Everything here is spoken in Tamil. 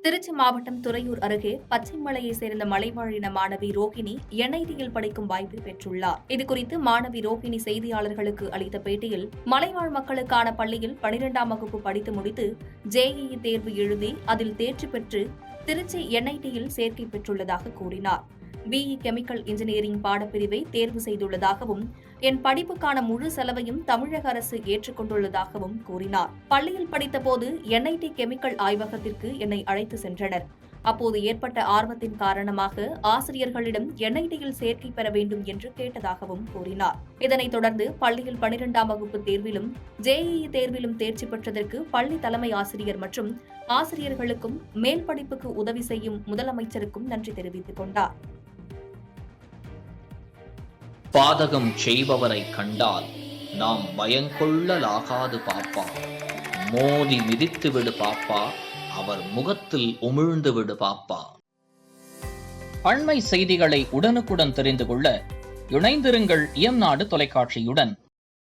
திருச்சி மாவட்டம் துறையூர் அருகே பச்சைமலையை சேர்ந்த மலைவாழின மாணவி ரோஹிணி என்ஐடியில் படிக்கும் வாய்ப்பை பெற்றுள்ளார். இதுகுறித்து மாணவி ரோஹிணி செய்தியாளர்களுக்கு அளித்த பேட்டியில், மலைவாழ் மக்களுக்கான பள்ளியில் 12ஆம் வகுப்பு படித்து முடித்து ஜேஇஇ தேர்வு எழுதி அதில் தேர்ச்சி பெற்று திருச்சி என்ஐடியில் சேர்க்கை பெற்றுள்ளதாக கூறினார். பிஇ கெமிக்கல் இன்ஜினியரிங் பாடப்பிரிவை தேர்வு செய்துள்ளதாகவும், என் படிப்புக்கான முழு செலவையும் தமிழக அரசு ஏற்றுக்கொண்டுள்ளதாகவும் கூறினார். பள்ளியில் படித்தபோது என்ஐடி கெமிக்கல் ஆய்வகத்திற்கு என்னை அழைத்து சென்றனர். அப்போது ஏற்பட்ட ஆர்வத்தின் காரணமாக ஆசிரியர்களிடம் என்ஐடியில் சேர்க்கை பெற வேண்டும் என்று கேட்டதாகவும் கூறினார். இதனைத் தொடர்ந்து பள்ளியில் 12ஆம் வகுப்பு தேர்விலும் ஜேஇஇ தேர்விலும் தேர்ச்சி பெற்றதற்கு பள்ளி தலைமை ஆசிரியர் மற்றும் ஆசிரியர்களுக்கும் மேல் படிப்புக்கு உதவி செய்யும் முதலமைச்சருக்கும் நன்றி தெரிவித்துக் கொண்டார். பாதகம் செய்பவரை கண்டால் நாம் பயங்கொள்ளலாகாது பாப்பா, மோதி மிதித்து விடு பாப்பா, அவர் முகத்தில் உமிழ்ந்து விடு பாப்பா. அண்மை செய்திகளை உடனுக்குடன் தெரிந்து கொள்ள இணைந்திருங்கள் இயம்நாடு தொலைக்காட்சியுடன்.